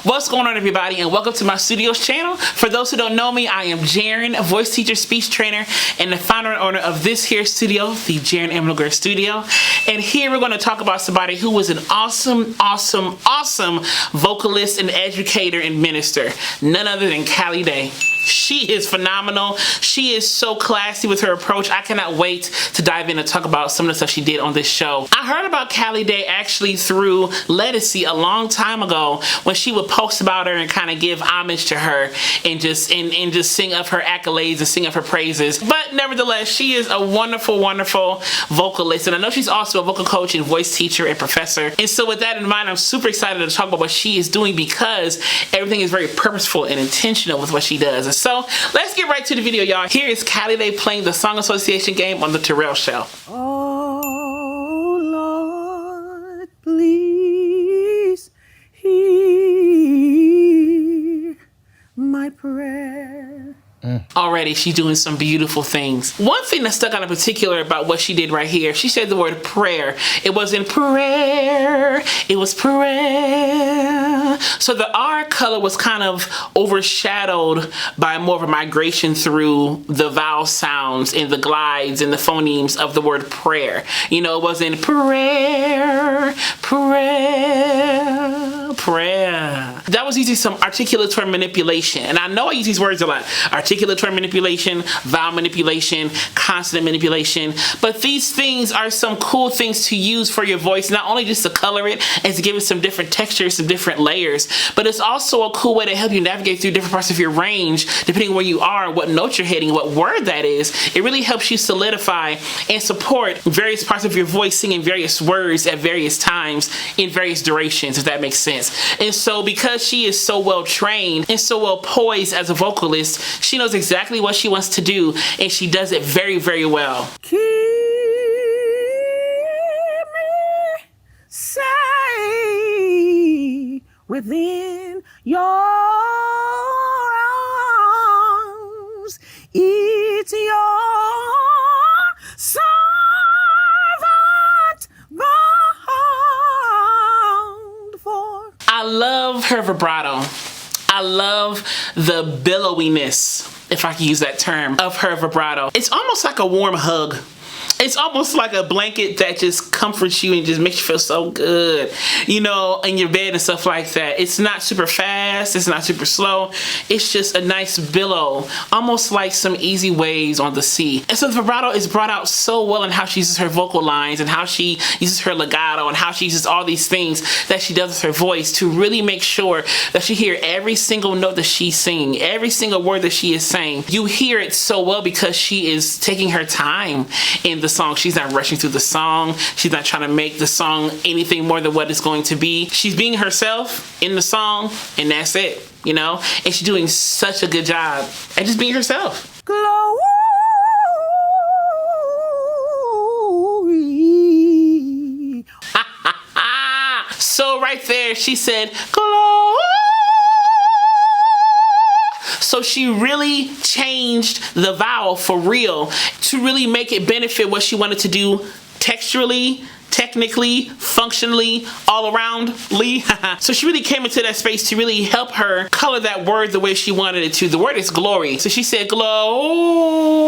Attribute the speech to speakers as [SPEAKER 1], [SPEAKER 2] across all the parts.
[SPEAKER 1] What's going on, everybody, and welcome to my studios channel. For those who don't know me, I am Jaren, a voice teacher, speech trainer, and the founder and owner of this here studio, the Jaren Amilgir Studio. And here we're going to talk about somebody who was an awesome vocalist and educator and minister. None other than Callie Day. She is phenomenal. She is so classy with her approach. I cannot wait to dive in and talk about some of the stuff she did on this show. I heard about Callie Day actually through Legacy a long time ago when she would post about her and kind of give homage to her and just sing of her accolades and sing of her praises. But nevertheless, she is a wonderful vocalist, and I know she's also a vocal coach and voice teacher and professor. And so with that in mind, I'm super excited to talk about what she is doing because everything is very purposeful and intentional with what she does. And so let's get right to the video, y'all. Here is Callie Day playing the Song Association game on the Terrell Show.
[SPEAKER 2] Oh Lord, please hear my prayer.
[SPEAKER 1] Already, she's doing some beautiful things. One thing that stuck out in particular about what she did right here, she said the word prayer. It wasn't prayer, it was prayer. So the R color was kind of overshadowed by more of a migration through the vowel sounds and the glides and the phonemes of the word prayer. You know, it wasn't prayer, prayer, prayer. That was using some articulatory manipulation. And I know I use these words a lot. Articulatory manipulation, vowel manipulation, consonant manipulation. But these things are some cool things to use for your voice, not only just to color it and to give it some different textures, some different layers, but it's also a cool way to help you navigate through different parts of your range, depending where you are, what note you're hitting, what word that is. It really helps you solidify and support various parts of your voice, singing various words at various times in various durations, if that makes sense. And so because she is so well trained and so well poised as a vocalist, she knows exactly what she wants to do, and she does it very well.
[SPEAKER 2] Keep me safe within your arms. It's your servant bound for.
[SPEAKER 1] I love her vibrato. I love the billowiness, if I can use that term, of her vibrato. It's almost like a warm hug. It's almost like a blanket that just comforts you and just makes you feel so good, you know, in your bed and stuff like that. It's not super fast. It's not super slow. It's just a nice billow, almost like some easy waves on the sea. And so the vibrato is brought out so well in how she uses her vocal lines and how she uses her legato and how she uses all these things that she does with her voice to really make sure that you hear every single note that she's singing, every single word that she is saying. You hear it so well because she is taking her time in the song. She's not rushing through the song. She's not trying to make the song anything more than what it's going to be. She's being herself in the song, and that's it, you know? And she's doing such a good job at just being herself.
[SPEAKER 2] Glory.
[SPEAKER 1] So right there, she said, glory. So she really changed the vowel for real to really make it benefit what she wanted to do texturally, technically, functionally, all aroundly. So she really came into that space to really help her color that word the way she wanted it to. The word is glory. So she said glow.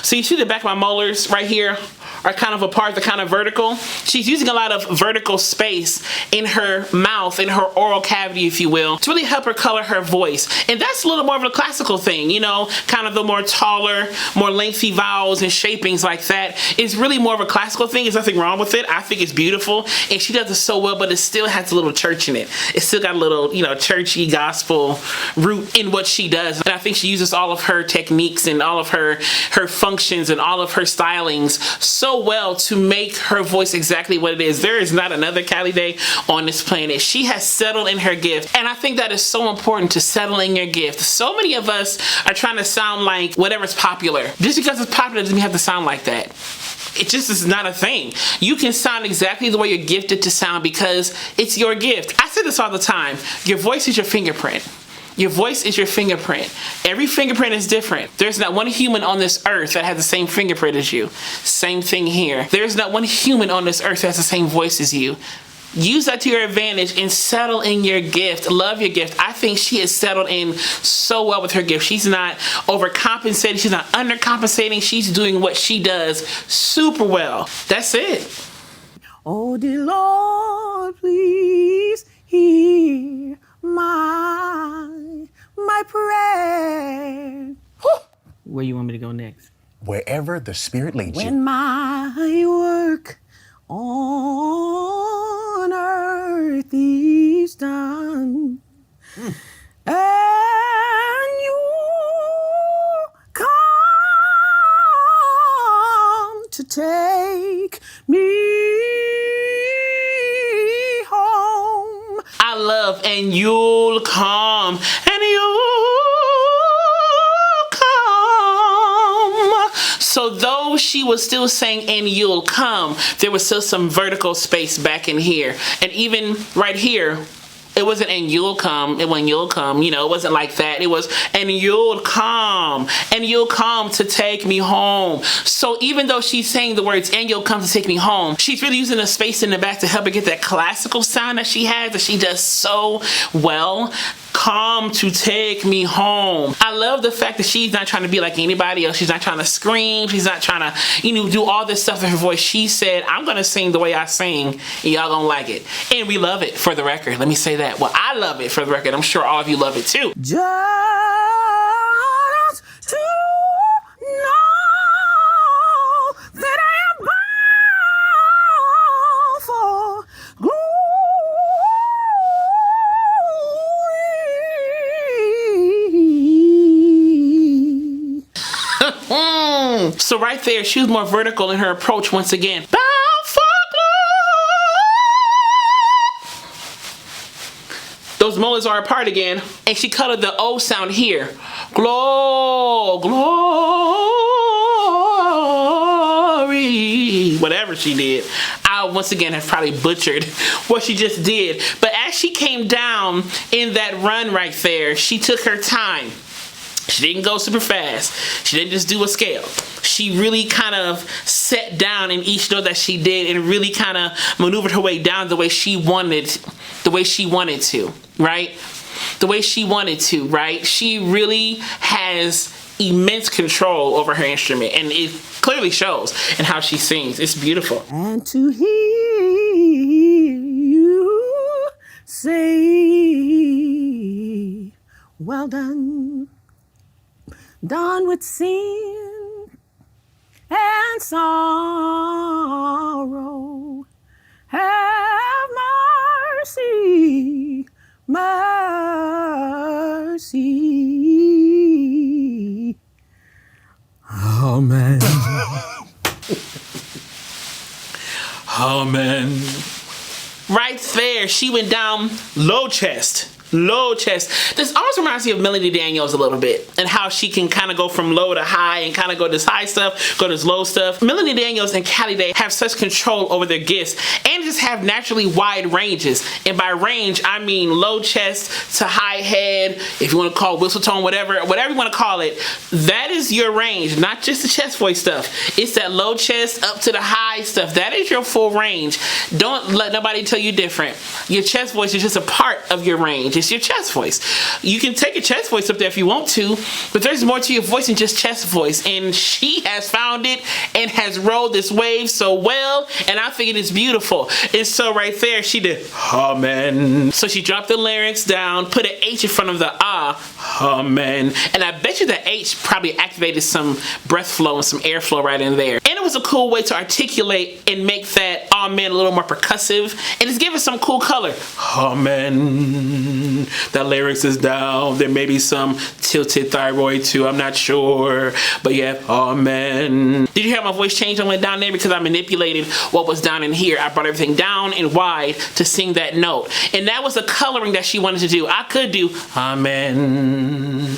[SPEAKER 1] So you see the back of my molars right here are kind of apart, they're kind of vertical. She's using a lot of vertical space in her mouth, in her oral cavity, if you will, to really help her color her voice. And that's a little more of a classical thing, you know, kind of the more taller, more lengthy vowels and shapings like that is really more of a classical thing. There's nothing wrong with it. I think it's beautiful, and she does it so well, but it still has a little church in it. It's still got a little, you know, churchy gospel root in what she does. And I think she uses all of her techniques and all of her functions and all of her stylings so well to make her voice exactly what it is. There is not another Callie Day on this planet. She has settled in her gift, and I think that is so important, to settle in your gift. So many of us are trying to sound like whatever's popular. Just because it's popular doesn't mean you have to sound like that. It just is not a thing. You can sound exactly the way you're gifted to sound because it's your gift. I say this all the time. Your voice is your fingerprint. Your voice is your fingerprint. Every fingerprint is different. There's not one human on this earth that has the same fingerprint as you. Same thing here. There's not one human on this earth that has the same voice as you. Use that to your advantage and settle in your gift. Love your gift. I think she has settled in so well with her gift. She's not overcompensating. She's not undercompensating. She's doing what she does super well. That's it.
[SPEAKER 2] Oh, dear Lord, please hear my prayer.
[SPEAKER 1] Where you want me to go next?
[SPEAKER 3] Wherever the Spirit leads you.
[SPEAKER 2] When my work on earth is done, and you come to take me home.
[SPEAKER 1] I love and you'll come and you'll come. So though she was still saying and you'll come, there was still some vertical space back in here. And even right here, it wasn't and you'll come, it when you'll come, you know, it wasn't like that. It was and you'll come to take me home. So even though she's saying the words and you'll come to take me home, she's really using the space in the back to help her get that classical sound that she has, that she does so well. Come to take me home. I love the fact that she's not trying to be like anybody else. She's not trying to scream. She's not trying to, do all this stuff in her voice. She said, I'm going to sing the way I sing and y'all going to like it. And we love it, for the record. Let me say that. Well, I love it, for the record. I'm sure all of you love it too.
[SPEAKER 2] Just to know that I am bound for glory.
[SPEAKER 1] So right there, she was more vertical in her approach once again. Bound for glory. Those molars are apart again. And she colored the O sound here. Glory. Whatever she did. I once again have probably butchered what she just did. But as she came down in that run right there, she took her time. She didn't go super fast. She didn't just do a scale. She really kind of sat down in each note that she did and really kind of maneuvered her way down the way she wanted to, right? The way she wanted to, right? She really has immense control over her instrument, and it clearly shows in how she sings. It's beautiful.
[SPEAKER 2] And to hear you say, well done, done with sin and sorrow. Have mercy, mercy. Amen.
[SPEAKER 1] Amen. Right there, she went down low chest. Low chest. This almost reminds me of Melody Daniels a little bit, and how she can kind of go from low to high and kind of go to this high stuff, go to this low stuff. Melody Daniels and Callie Day have such control over their gifts and just have naturally wide ranges. And by range, I mean low chest to high head, if you want to call it whistle tone, whatever you want to call it. That is your range, not just the chest voice stuff. It's that low chest up to the high stuff. That is your full range. Don't let nobody tell you different. Your chest voice is just a part of your range. It's your chest voice. You can take a chest voice up there if you want to, but there's more to your voice than just chest voice, and she has found it and has rolled this wave so well, and I think it is beautiful. And so right there, she did amen. So she dropped the larynx down, put an H in front of the amen, and I bet you the H probably activated some breath flow and some airflow right in there. And it was a cool way to articulate and make that amen a little more percussive, and it's giving some cool color. Amen. That larynx is down. There may be some tilted thyroid too. I'm not sure. But yeah, amen. Did you hear my voice change? I went down there because I manipulated what was down in here. I brought everything down and wide to sing that note. And that was the coloring that she wanted to do. I could do amen.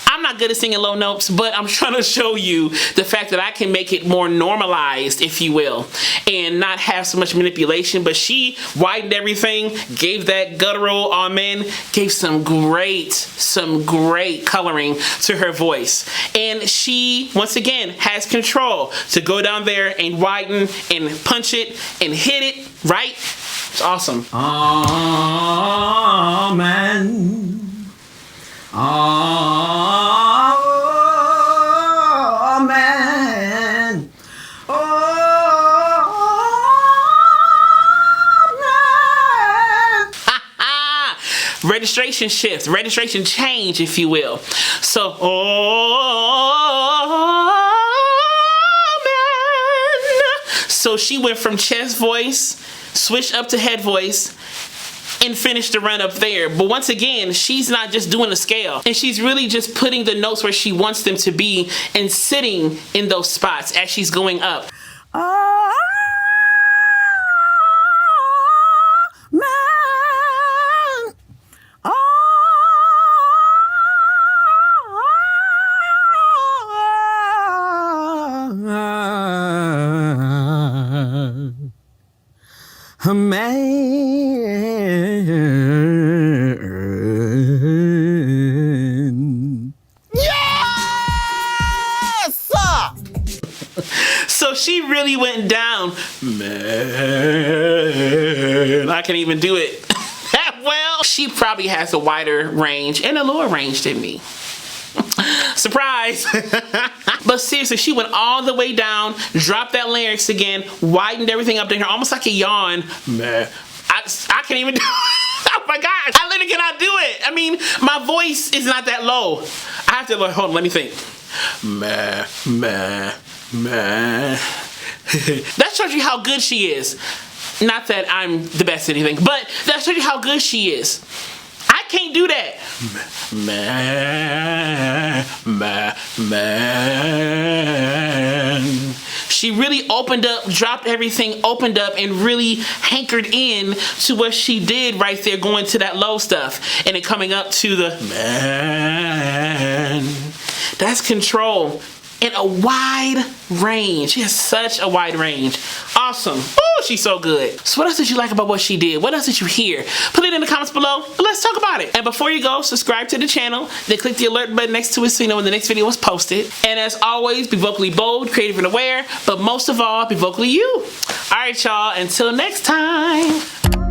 [SPEAKER 1] I'm not good at singing low notes, but I'm trying to show you the fact that I can make it more normalized, if you will, and not have so much manipulation. But she widened everything, gave that guttural amen, gave some great coloring to her voice. And she, once again, has control to go down there and widen and punch it and hit it, right? It's awesome.
[SPEAKER 2] Amen. Amen. Amen.
[SPEAKER 1] Registration shift, registration change, if you will. So, man. So she went from chest voice, switched up to head voice, and finished the run up there. But once again, she's not just doing a scale, and she's really just putting the notes where she wants them to be and sitting in those spots as she's going up.
[SPEAKER 2] A man. Yes!
[SPEAKER 1] So she really went down. Man, I can't even do it that well. She probably has a wider range and a lower range than me. Surprise. But seriously, she went all the way down, dropped that larynx again, widened everything up to her, almost like a yawn. Man, I can't even do it. Oh my gosh, I literally cannot do it. I mean, my voice is not that low. I have to, hold on, let me think. Man. That shows you how good she is. Not that I'm the best at anything, but that shows you how good she is. I can't do that. Man. She really opened up, dropped everything, opened up, and really hankered in to what she did right there, going to that low stuff and then coming up to the man. That's control in a wide range. She has such a wide range. Awesome. Oh, she's so good. So what else did you like about what she did? What else did you hear? Put it in the comments below and let's talk about it. And before you go, subscribe to the channel, then click the alert button next to it so you know when the next video was posted. And as always, be vocally bold, creative, and aware, but most of all, be vocally you. All right, y'all, until next time.